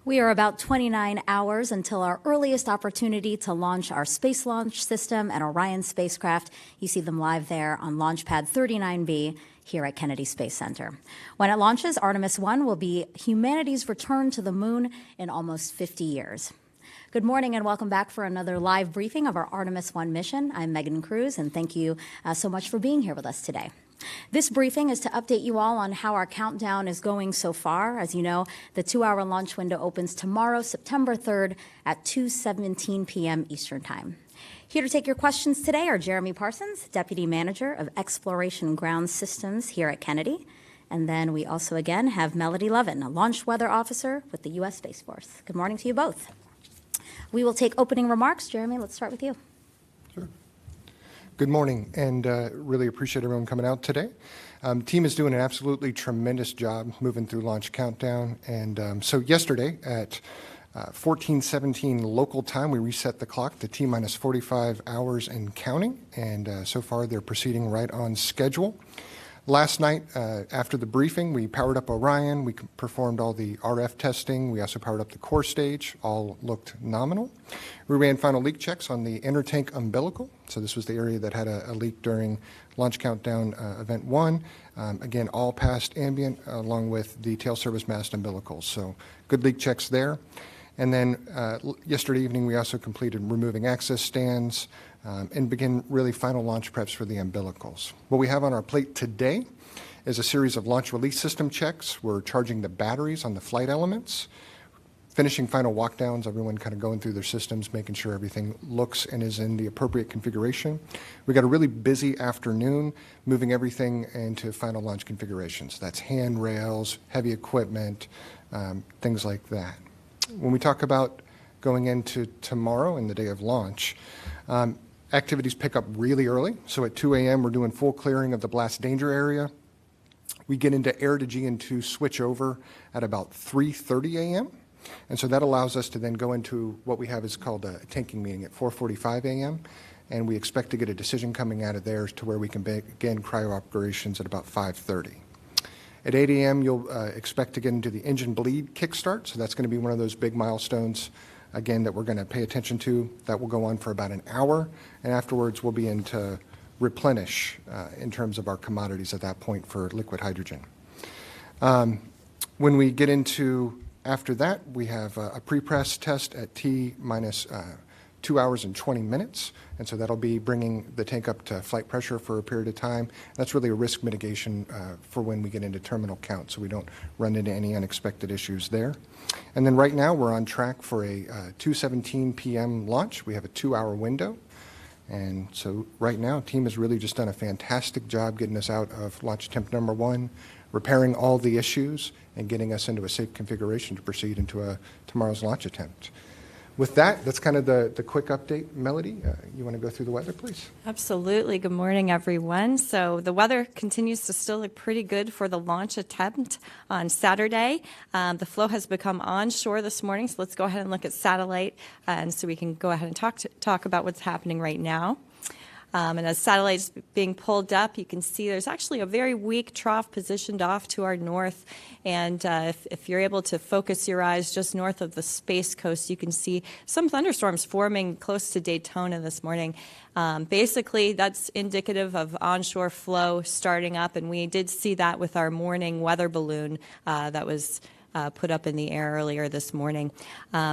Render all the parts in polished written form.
We are about 29 hours until our earliest opportunity to launch our Space Launch System and Orion spacecraft. You see them live there on Launch Pad 39B here at Kennedy Space Center. When it launches, Artemis-I will be humanity's return to the moon in almost 50 years. Good morning and welcome back for another live briefing of our Artemis-I mission. I'm Megan Cruz, and thank you so much for being here with us today. This briefing is to update you all on how our countdown is going so far. As you know, the 2-hour launch window opens tomorrow, September 3rd at 2:17 p.m. Eastern Time. Here to take your questions today are Jeremy Parsons, Deputy Manager of Exploration Ground Systems here at Kennedy. And then we also again have Melody Lovin, a Launch Weather Officer with the U.S. Space Force. Good morning to you both. We will take opening remarks. Jeremy, let's start with you. Sure. Good morning, and really appreciate everyone coming out today. Team is doing an absolutely tremendous job moving through Launch Countdown. And so yesterday at 14:17 local time, we reset the clock to T-minus 45 hours and counting. And so far, they're proceeding right on schedule. Last night, after the briefing, we powered up Orion. We performed all the RF testing. We also powered up the core stage. All looked nominal. We ran final leak checks on the inner tank umbilical. So this was the area that had a leak during Launch Countdown Event 1. Again, all passed ambient, along with the tail service mast umbilicals. So good leak checks there. And then yesterday evening, we also completed removing access stands and begin really final launch preps for the umbilicals. What we have on our plate today is a series of launch release system checks. We're charging the batteries on the flight elements, finishing final walkdowns, everyone kind of going through their systems, making sure everything looks and is in the appropriate configuration. We got a really busy afternoon, moving everything into final launch configurations. That's handrails, heavy equipment, things like that. When we talk about going into tomorrow and the day of launch, activities pick up really early. So at 2 a.m., we're doing full clearing of the blast danger area. We get into air to GN2 switch over at about 3:30 a.m. And so that allows us to then go into what we have is called a tanking meeting at 4:45 a.m. And we expect to get a decision coming out of there to where we can begin cryo operations at about 5:30. At 8 a.m., you'll expect to get into the engine bleed kickstart. So that's going to be one of those big milestones, again, that we're going to pay attention to. That will go on for about an hour. And afterwards, we'll be into replenish in terms of our commodities at that point for liquid hydrogen. When we get into after that, we have a pre-press test at T-minus 2 hours and 20 minutes. And so that'll be bringing the tank up to flight pressure for a period of time. That's really a risk mitigation for when we get into terminal count, so we don't run into any unexpected issues there. And then right now we're on track for a 2:17 p.m. launch. We have a 2-hour window. And so right now, team has really just done a fantastic job getting us out of launch attempt number 1, repairing all the issues, and getting us into a safe configuration to proceed into tomorrow's launch attempt. With that, that's kind of the quick update. Melody, you want to go through the weather, please? Absolutely. Good morning, everyone. So the weather continues to still look pretty good for the launch attempt on Saturday. The flow has become onshore this morning, so let's go ahead and look at satellite, and so we can go ahead and talk about what's happening right now. And as satellite is being pulled up, you can see there's actually a very weak trough positioned off to our north. And if you're able to focus your eyes just north of the Space Coast, you can see some thunderstorms forming close to Daytona this morning. Basically, that's indicative of onshore flow starting up, and we did see that with our morning weather balloon that was put up in the air earlier this morning.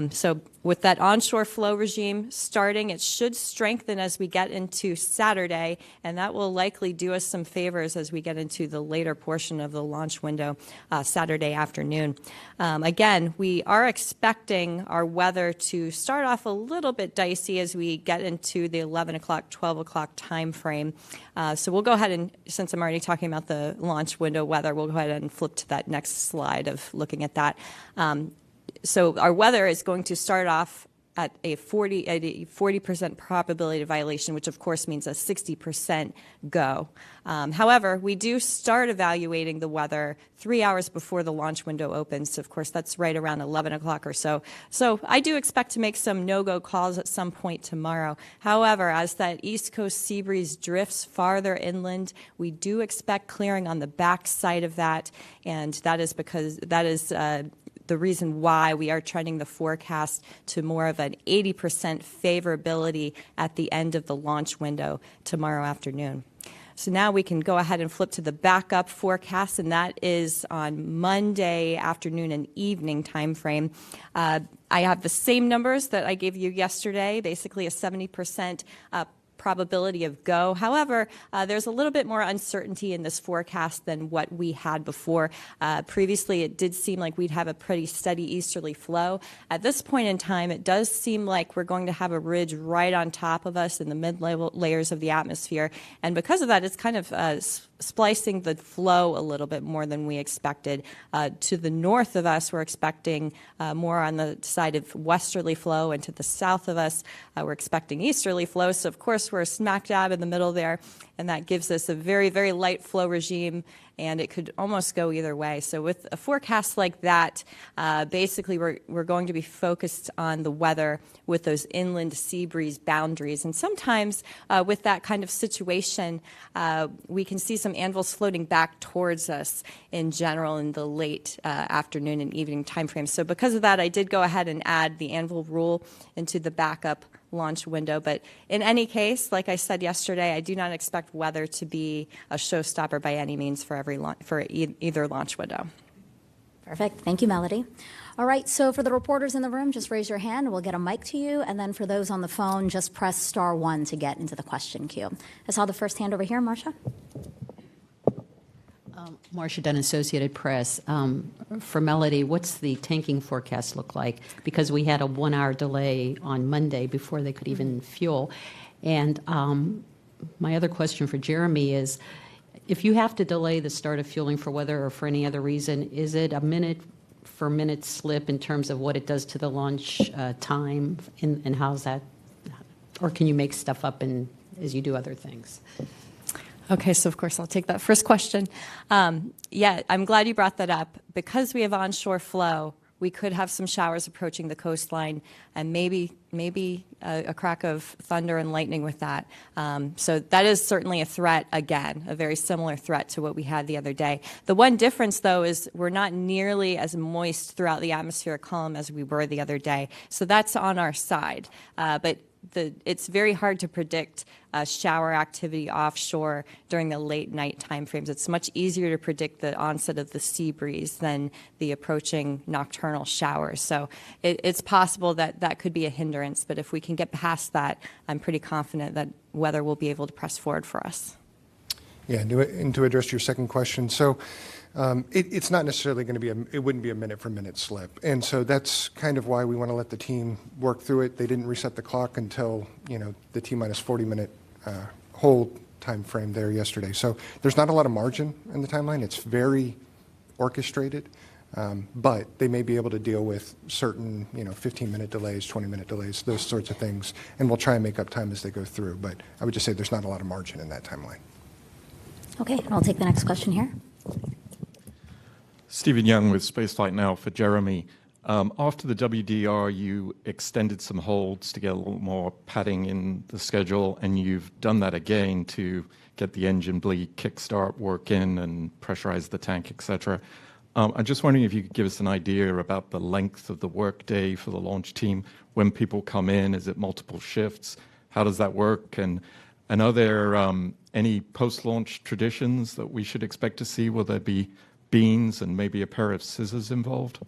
So with that onshore flow regime starting, it should strengthen as we get into Saturday, and that will likely do us some favors as we get into the later portion of the launch window Saturday afternoon. Again, we are expecting our weather to start off a little bit dicey as we get into the 11 o'clock, 12 o'clock time frame. So we'll go ahead and, since I'm already talking about the launch window weather, we'll go ahead and flip to that next slide of looking at that. So our weather is going to start off at a 40% probability of violation, which of course means a 60% go. However, we do start evaluating the weather 3 hours before the launch window opens. So of course, that's right around 11 o'clock or so. So I do expect to make some no-go calls at some point tomorrow. However, as that East Coast sea breeze drifts farther inland, we do expect clearing on the back side of that, and that is because that is the reason why we are trending the forecast to more of an 80% favorability at the end of the launch window tomorrow afternoon. So now we can go ahead and flip to the backup forecast, and that is on Monday afternoon and evening time frame. I have the same numbers that I gave you yesterday, basically a 70% probability of go. However, there's a little bit more uncertainty in this forecast than what we had before. Previously, it did seem like we'd have a pretty steady easterly flow. At this point in time, it does seem like we're going to have a ridge right on top of us in the mid-level layers of the atmosphere. And because of that, it's kind of splicing the flow a little bit more than we expected. To the north of us, we're expecting more on the side of westerly flow, and to the south of us, we're expecting easterly flow. So, of course, we're smack dab in the middle there, and that gives us a very, very light flow regime, and it could almost go either way. So with a forecast like that, basically we're going to be focused on the weather with those inland sea breeze boundaries. And sometimes with that kind of situation, we can see some anvils floating back towards us in general in the late afternoon and evening time frames. So because of that, I did go ahead and add the anvil rule into the backup launch window. But in any case, like I said yesterday, I do not expect weather to be a showstopper by any means for either launch window. Perfect. Thank you, Melody. All right, so for the reporters in the room, just raise your hand and we'll get a mic to you. And then for those on the phone, just press *1 to get into the question queue. I saw the first hand over here, Marcia. Marcia Dunn, Associated Press. For Melody, what's the tanking forecast look like? Because we had a 1-hour delay on Monday before they could even fuel. And my other question for Jeremy is, if you have to delay the start of fueling for weather or for any other reason, is it a minute-for-minute slip in terms of what it does to the launch time, and how's that? Or can you make stuff up as you do other things? Okay, so of course I'll take that first question. Yeah, I'm glad you brought that up. Because we have onshore flow, we could have some showers approaching the coastline, and maybe a crack of thunder and lightning with that. So that is certainly a threat, again, a very similar threat to what we had the other day. The one difference, though, is we're not nearly as moist throughout the atmospheric column as we were the other day. So that's on our side. But it's very hard to predict shower activity offshore during the late night time frames. It's much easier to predict the onset of the sea breeze than the approaching nocturnal showers. So it's possible that that could be a hindrance, but if we can get past that, I'm pretty confident that weather will be able to press forward for us. Yeah, and to address your second question, so it's not necessarily going to be it wouldn't be a minute-for-minute slip, and so that's kind of why we want to let the team work through it. They didn't reset the clock until the T-minus 40-minute hold time frame there yesterday. So there's not a lot of margin in the timeline. It's very orchestrated, but they may be able to deal with certain 15-minute delays, 20-minute delays, those sorts of things, and we'll try and make up time as they go through. But I would just say there's not a lot of margin in that timeline. Okay, I'll take the next question here. Stephen Young with Spaceflight Now for Jeremy. After the WDR, you extended some holds to get a little more padding in the schedule, and you've done that again to get the engine bleed, kickstart work in, and pressurize the tank, etc. I'm just wondering if you could give us an idea about the length of the workday for the launch team. When people come in, is it multiple shifts? How does that work? And are there any post-launch traditions that we should expect to see? Will there be beans and maybe a pair of scissors involved?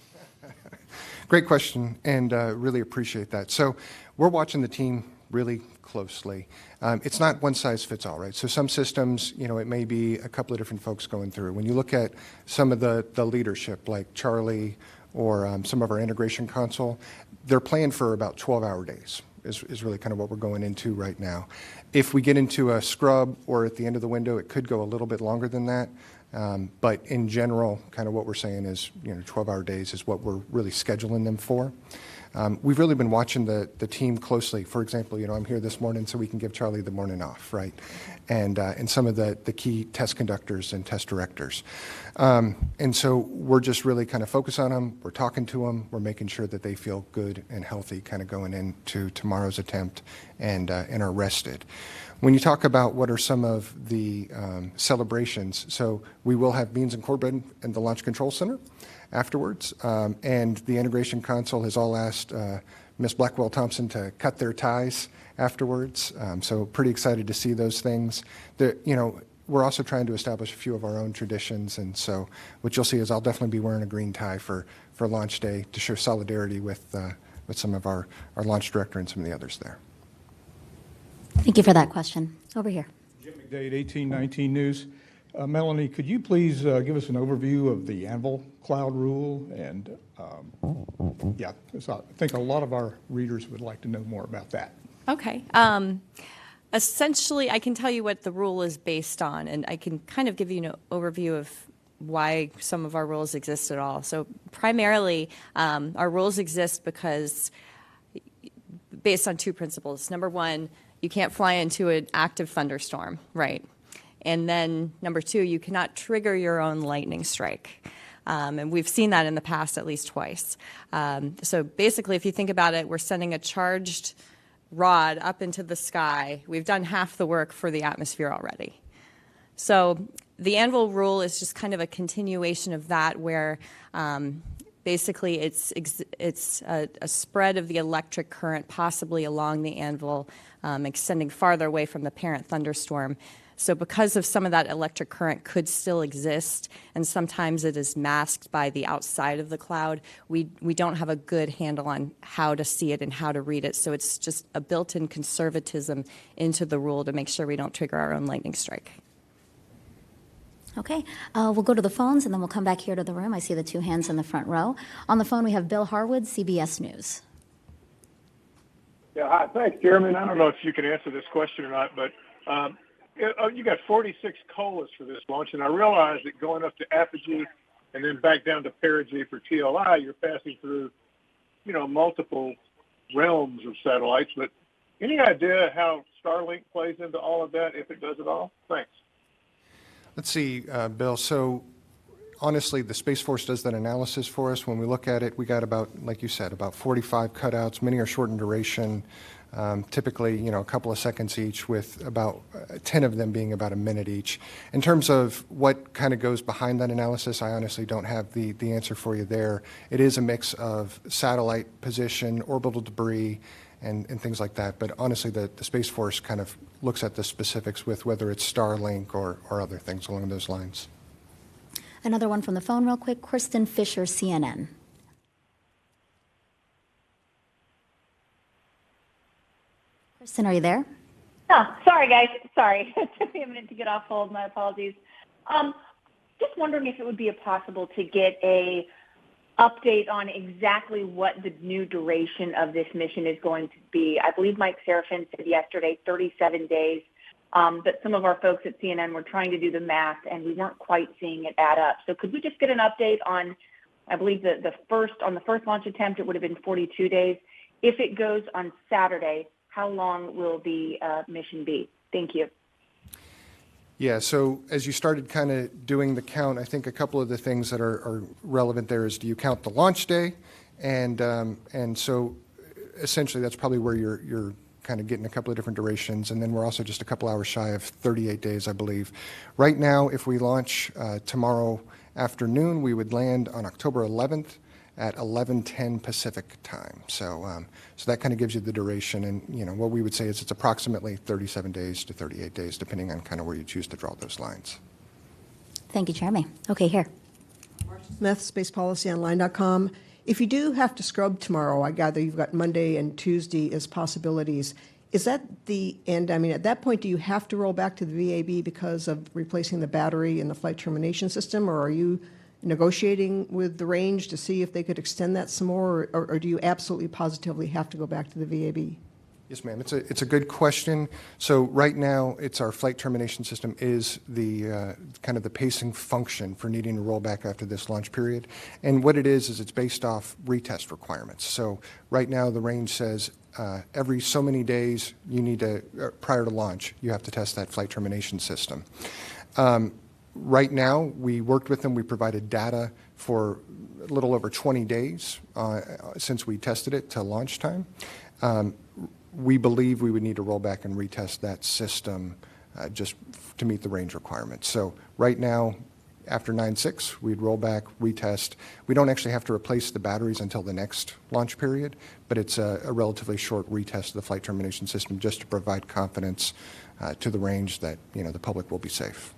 Great question, and really appreciate that. So we're watching the team really closely. It's not one size fits all, right? So some systems, it may be a couple of different folks going through. When you look at some of the leadership, like Charlie or some of our integration console, they're planned for about 12-hour days is really kind of what we're going into right now. If we get into a scrub or at the end of the window, it could go a little bit longer than that. But in general, kind of what we're saying is, 12-hour days is what we're really scheduling them for. We've really been watching the team closely. For example, I'm here this morning so we can give Charlie the morning off, right? And some of the key test conductors and test directors. And so we're just really kind of focused on them. We're talking to them. We're making sure that they feel good and healthy kind of going into tomorrow's attempt and are rested. When you talk about what are some of the celebrations, so we will have beans and cornbread in the Launch Control Center afterwards, and the integration console has all asked Miss Blackwell Thompson to cut their ties afterwards, so pretty excited to see those things. We're also trying to establish a few of our own traditions, and so what you'll see is I'll definitely be wearing a green tie for launch day to show solidarity with some of our launch director and some of the others there. Thank you for that question. Over here. Jim McDade, 1819 News. Melanie, could you please give us an overview of the anvil cloud rule? And so I think a lot of our readers would like to know more about that. Okay. Essentially, I can tell you what the rule is based on, and I can kind of give you an overview of why some of our rules exist at all. So primarily, our rules exist because based on two principles. Number one, you can't fly into an active thunderstorm, right? And then number two, you cannot trigger your own lightning strike. And we've seen that in the past at least twice. So basically, if you think about it, we're sending a charged rod up into the sky. We've done half the work for the atmosphere already. So the anvil rule is just kind of a continuation of that, where basically it's a spread of the electric current possibly along the anvil, extending farther away from the parent thunderstorm. So because of some of that electric current could still exist, and sometimes it is masked by the outside of the cloud, we don't have a good handle on how to see it and how to read it. So it's just a built-in conservatism into the rule to make sure we don't trigger our own lightning strike. Okay, we'll go to the phones, and then we'll come back here to the room. I see the two hands in the front row. On the phone, we have Bill Harwood, CBS News. Yeah, hi. Thanks, Jeremy. I don't know if you can answer this question or not, but you got 46 colas for this launch, and I realize that going up to apogee and then back down to perigee for TLI, you're passing through, multiple realms of satellites. But any idea how Starlink plays into all of that, if it does at all? Thanks. Let's see, Bill. So honestly, the Space Force does that analysis for us. When we look at it, we got about, like you said, about 45 cutouts. Many are short in duration, typically, a couple of seconds each, with about 10 of them being about a minute each. In terms of what kind of goes behind that analysis, I honestly don't have the answer for you there. It is a mix of satellite position, orbital debris, and things like that. But honestly, the Space Force kind of looks at the specifics with whether it's Starlink or other things along those lines. Another one from the phone real quick. Kristen Fisher, CNN. Kristen, are you there? Oh, sorry, guys. Sorry. It took me a minute to get off hold. My apologies. Just wondering if it would be possible to get a update on exactly what the new duration of this mission is going to be. I believe Mike Serafin said yesterday 37 days, but some of our folks at CNN were trying to do the math, and we weren't quite seeing it add up. So could we just get an update on, I believe the first launch attempt, it would have been 42 days. If it goes on Saturday, how long will the mission be? Thank you. Yeah, so as you started kind of doing the count, I think a couple of the things that are relevant there is, do you count the launch day? And so essentially that's probably where you're kind of getting a couple of different durations. And then we're also just a couple hours shy of 38 days, I believe. Right now, if we launch tomorrow afternoon, we would land on October 11th at 11:10 Pacific time. So that kind of gives you the duration, and what we would say is it's approximately 37 days to 38 days, depending on kind of where you choose to draw those lines. Thank you, Jeremy. Okay, here. Smith, spacepolicyonline.com. If you do have to scrub tomorrow, I gather you've got Monday and Tuesday as possibilities. Is that the end? I mean, at that point, do you have to roll back to the VAB because of replacing the battery in the flight termination system, or are you negotiating with the range to see if they could extend that some more, or do you absolutely positively have to go back to the VAB? Yes, ma'am. It's a good question. So right now, it's our flight termination system is the kind of the pacing function for needing to roll back after this launch period. And what it is it's based off retest requirements. So right now, the range says every so many days you need to, prior to launch, you have to test that flight termination system. Right now, we worked with them. We provided data for a little over 20 days since we tested it to launch time. we believe we would need to roll back and retest that system just to meet the range requirements. So right now, after 9/6, we'd roll back, retest. We don't actually have to replace the batteries until the next launch period, but it's a relatively short retest of the flight termination system just to provide confidence to the range that the public will be safe.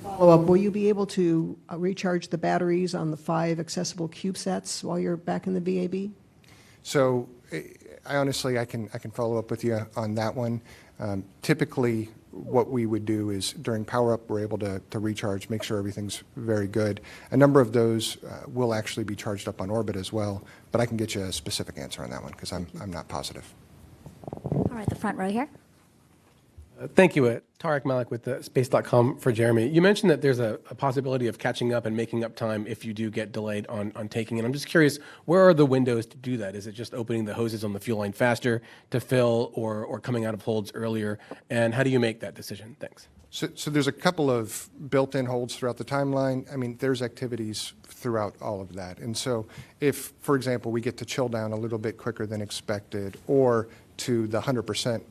Follow up, will you be able to recharge the batteries on the 5 accessible CubeSats while you're back in the VAB? So I honestly, I can follow up with you on that one. Typically, what we would do is during power up, we're able to recharge, make sure everything's very good. A number of those will actually be charged up on orbit as well, but I can get you a specific answer on that one because I'm not positive. All right, the front row here. Thank you. Tarek Malik with Space.com for Jeremy. You mentioned that there's a possibility of catching up and making up time if you do get delayed on taking it. I'm just curious, where are the windows to do that? Is it just opening the hoses on the fuel line faster to fill or coming out of holds earlier? And how do you make that decision? Thanks. So there's a couple of built-in holds throughout the timeline. I mean, there's activities throughout all of that. And so if, for example, we get to chill down a little bit quicker than expected or to the 100%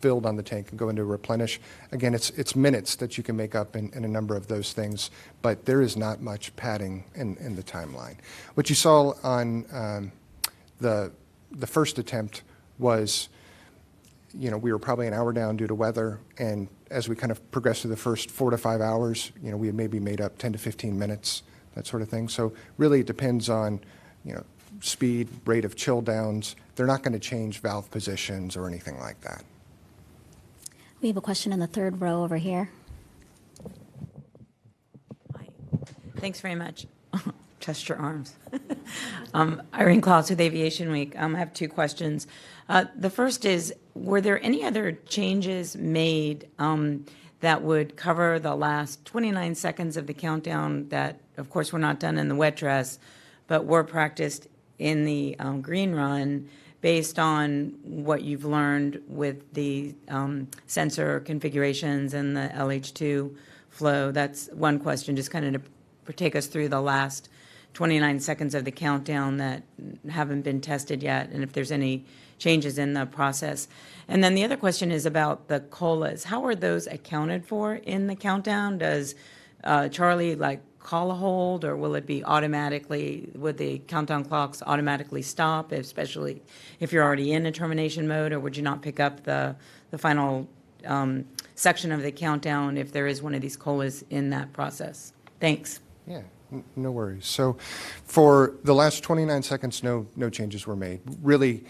filled on the tank and go into replenish. Again, it's minutes that you can make up in a number of those things, but there is not much padding in the timeline. What you saw on the first attempt was, we were probably an hour down due to weather, and as we kind of progressed through the first 4 to 5 hours, we had maybe made up 10 to 15 minutes, that sort of thing. So really it depends on, speed, rate of chill downs. They're not going to change valve positions or anything like that. We have a question in the third row over here. Hi. Thanks very much. Test your arms. Irene Klaus with Aviation Week. I have 2 questions. The first is, were there any other changes made that would cover the last 29 seconds of the countdown that, of course, were not done in the wet dress, but were practiced in the green run, based on what you've learned with the sensor configurations and the LH2 flow? That's one question, just kind of to take us through the last 29 seconds of the countdown that haven't been tested yet, and if there's any changes in the process. And then the other question is about the COLAs. How are those accounted for in the countdown? Does Charlie call a hold, or will it be automatically, would the countdown clocks automatically stop, especially if you're already in a termination mode, or would you not pick up the final section of the countdown if there is one of these COLAs in that process? Thanks. Yeah, no worries. So for the last 29 seconds, no changes were made. Really,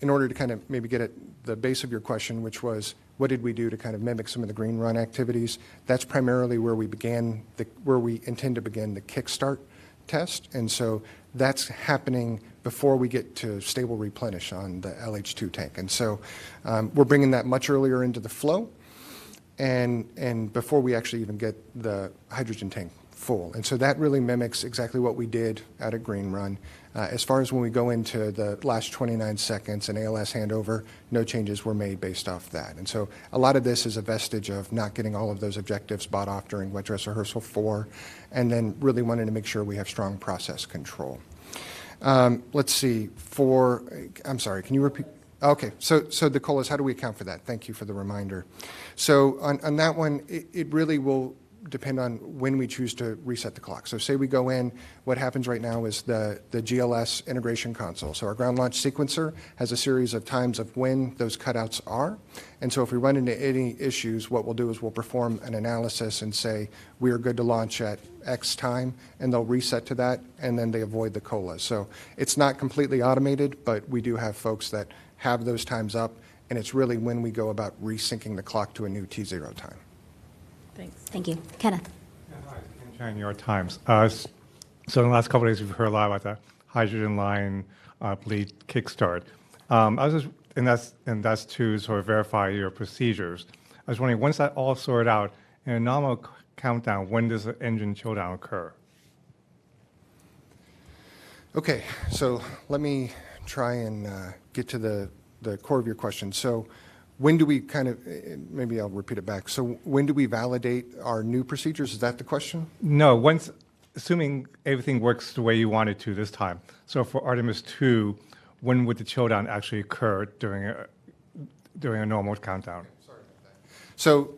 in order to kind of maybe get at the base of your question, which was, what did we do to kind of mimic some of the green run activities? That's primarily where we intend to begin the kickstart test. And so that's happening before we get to stable replenish on the LH2 tank. And so we're bringing that much earlier into the flow and before we actually even get the hydrogen tank full. And so that really mimics exactly what we did at a green run. As far as when we go into the last 29 seconds and ALS handover, no changes were made based off that. And so a lot of this is a vestige of not getting all of those objectives bought off during wet dress rehearsal 4, and then really wanting to make sure we have strong process control. Let's see, I'm sorry, can you repeat? Okay, so the COLAs, how do we account for that? Thank you for the reminder. So on that one, it really will depend on when we choose to reset the clock. So say we go in, what happens right now is the GLS integration console. So our ground launch sequencer has a series of times of when those cutouts are. And so if we run into any issues, what we'll do is we'll perform an analysis and say, we are good to launch at X time, and they'll reset to that, and then they avoid the COLAs. So it's not completely automated, but we do have folks that have those times up, and it's really when we go about resyncing the clock to a new T0 time. Thanks. Thank you. Kenneth. Hi, Ken Chan, New York Times. So in the last couple of days, we've heard a lot about the hydrogen line bleed kickstart. I was just, and that's to sort of verify your procedures. I was wondering, once that all sorted out, in a normal countdown, when does the engine chill down occur? Okay, so let me try and get to the core of your question. So when do we maybe I'll repeat it back. So when do we validate our new procedures? Is that the question? No, assuming everything works the way you want it to this time. So for Artemis-2, when would the showdown actually occur during a normal countdown? So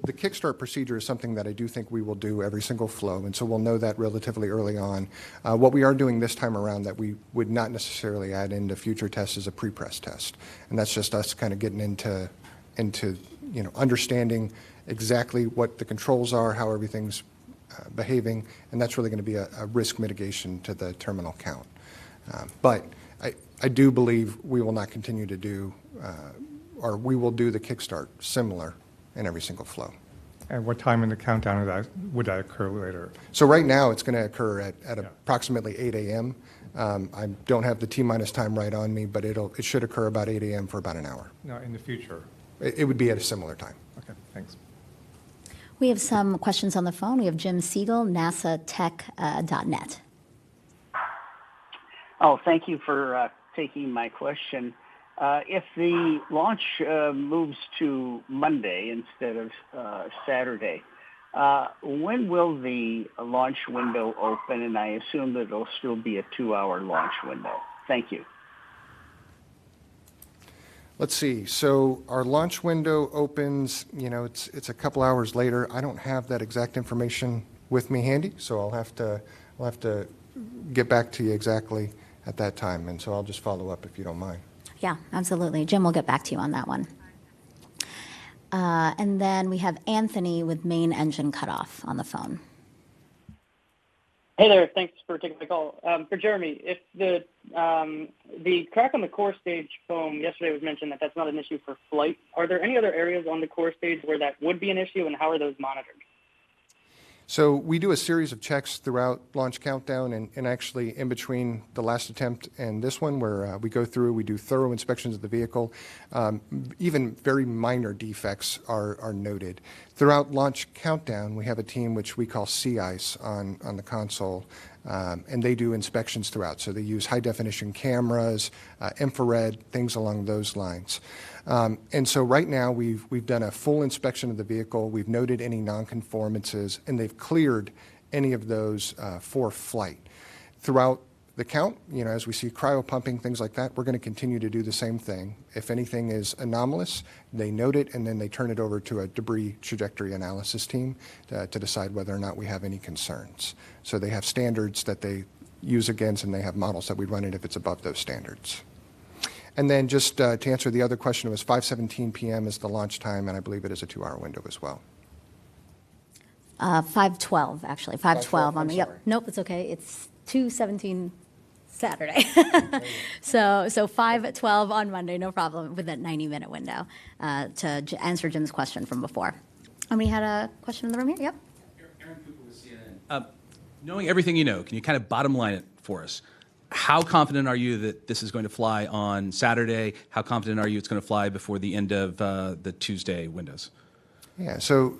the kickstart procedure is something that I do think we will do every single flow, and so we'll know that relatively early on. What we are doing this time around that we would not necessarily add into future tests is a pre-press test, and that's just us kind of getting into understanding exactly what the controls are, how everything's behaving, and that's really going to be a risk mitigation to the terminal count. But I do believe we will not continue to do, or we will do the kickstart similar in every single flow. And what time in the countdown would that occur later? So right now it's going to occur at approximately 8 a.m. I don't have the T-minus time right on me, but it should occur about 8 a.m. for about an hour. No, in the future. It would be at a similar time. Okay, thanks. We have some questions on the phone. We have Jim Siegel, NASATech.net. Oh, thank you for taking my question. If the launch moves to Monday instead of Saturday, when will the launch window open? And I assume that it'll still be a 2-hour launch window. Thank you. Let's see. So our launch window opens, it's a couple hours later. I don't have that exact information with me handy, so I'll have to get back to you exactly at that time. And so I'll just follow up if you don't mind. Yeah, absolutely. Jim will get back to you on that one. And then we have Anthony with main engine cutoff on the phone. Hey there, thanks for taking the call. For Jeremy, if the crack on the core stage foam yesterday was mentioned that's not an issue for flight, are there any other areas on the core stage where that would be an issue, and how are those monitored? So we do a series of checks throughout launch countdown and actually in between the last attempt and this one where we go through, we do thorough inspections of the vehicle. Even very minor defects are noted. Throughout launch countdown, we have a team which we call Sea Ice on the console, and they do inspections throughout. So they use high-definition cameras, infrared, things along those lines. And so right now we've done a full inspection of the vehicle. We've noted any nonconformances, and they've cleared any of those for flight. Throughout the count, as we see cryopumping, things like that, we're going to continue to do the same thing. If anything is anomalous, they note it, and then they turn it over to a debris trajectory analysis team to decide whether or not we have any concerns. So they have standards that they use against, and they have models that we run it if it's above those standards. And then just to answer the other question, it was 5:17 p.m. is the launch time, and I believe it is a 2-hour window as well. 5:12, actually. 5:12 on the, yep. Nope, it's okay. It's 2:17 Saturday. So 5:12 on Monday, no problem, with that 90-minute window to answer Jim's question from before. And we had a question in the room here. Yep. Aaron Cooper with CNN. Knowing everything you know, can you kind of bottom line it for us? How confident are you that this is going to fly on Saturday? How confident are you it's going to fly before the end of the Tuesday windows? Yeah, so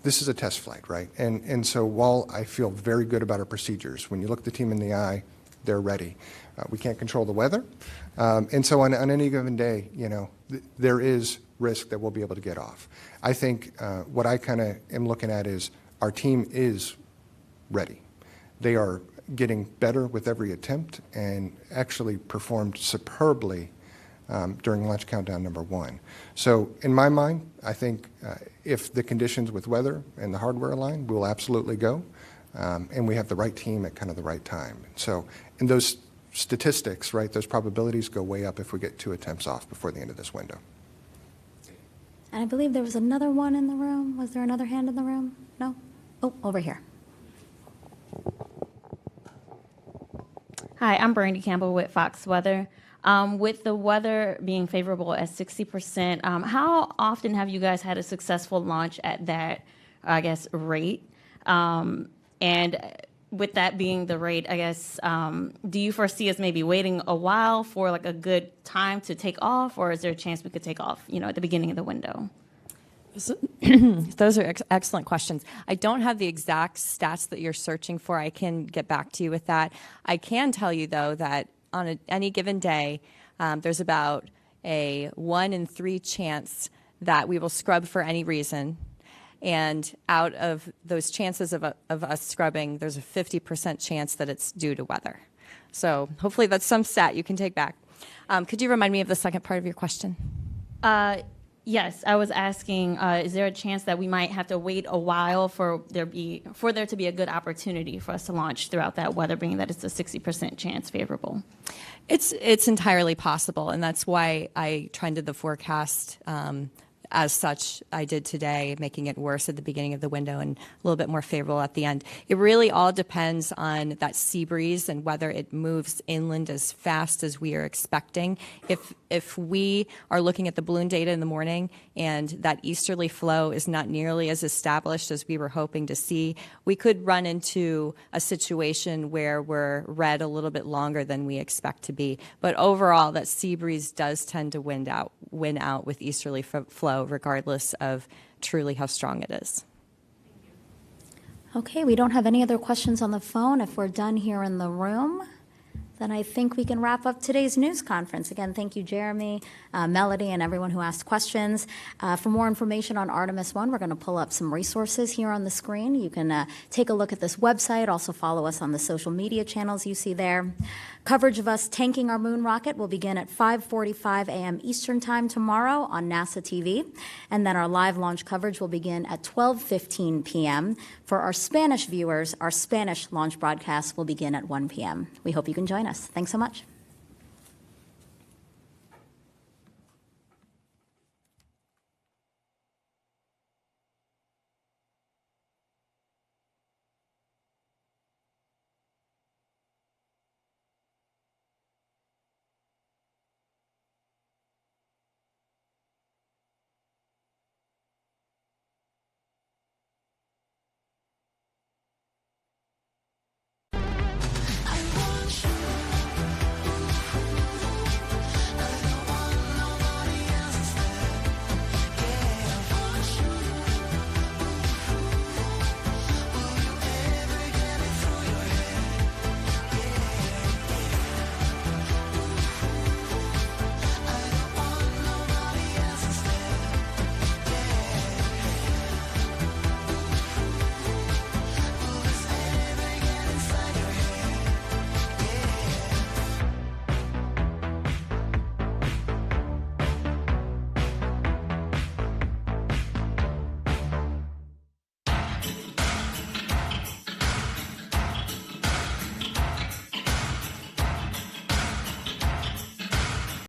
this is a test flight, right? And so while I feel very good about our procedures, when you look the team in the eye, they're ready. We can't control the weather. And so on any given day, there is risk that we'll be able to get off. I think what I kind of am looking at is our team is ready. They are getting better with every attempt and actually performed superbly during launch countdown number 1. So in my mind, I think if the conditions with weather and the hardware align, we'll absolutely go. And we have the right team at kind of the right time. So in those statistics, right, those probabilities go way up if we get 2 attempts off before the end of this window. And I believe there was another one in the room. Was there another hand in the room? No? Oh, over here. Hi, I'm Brandy Campbell with Fox Weather. With the weather being favorable at 60%, how often have you guys had a successful launch at that, rate? And with that being the rate, do you foresee us maybe waiting a while for like a good time to take off, or is there a chance we could take off, at the beginning of the window? Those are excellent questions. I don't have the exact stats that you're searching for. I can get back to you with that. I can tell you, though, that on any given day, there's about a 1 in 3 chance that we will scrub for any reason. And out of those chances of us scrubbing, there's a 50% chance that it's due to weather. So hopefully that's some stat you can take back. Could you remind me of the second part of your question? Yes, I was asking, is there a chance that we might have to wait a while for there to be a good opportunity for us to launch throughout that weather, being that it's a 60% chance favorable? It's entirely possible, and that's why I trended the forecast as such I did today, making it worse at the beginning of the window and a little bit more favorable at the end. It really all depends on that sea breeze and whether it moves inland as fast as we are expecting. If we are looking at the balloon data in the morning and that easterly flow is not nearly as established as we were hoping to see, we could run into a situation where we're red a little bit longer than we expect to be. But overall, that sea breeze does tend to win out with easterly flow, regardless of truly how strong it is. Okay, we don't have any other questions on the phone. If we're done here in the room, then I think we can wrap up today's news conference. Again, thank you, Jeremy, Melody, and everyone who asked questions. For more information on Artemis-I, we're going to pull up some resources here on the screen. You can take a look at this website. Also follow us on the social media channels you see there. Coverage of us tanking our moon rocket will begin at 5:45 a.m. Eastern Time tomorrow on NASA TV. And then our live launch coverage will begin at 12:15 p.m. For our Spanish viewers, our Spanish launch broadcast will begin at 1 p.m. We hope you can join us. Thanks so much.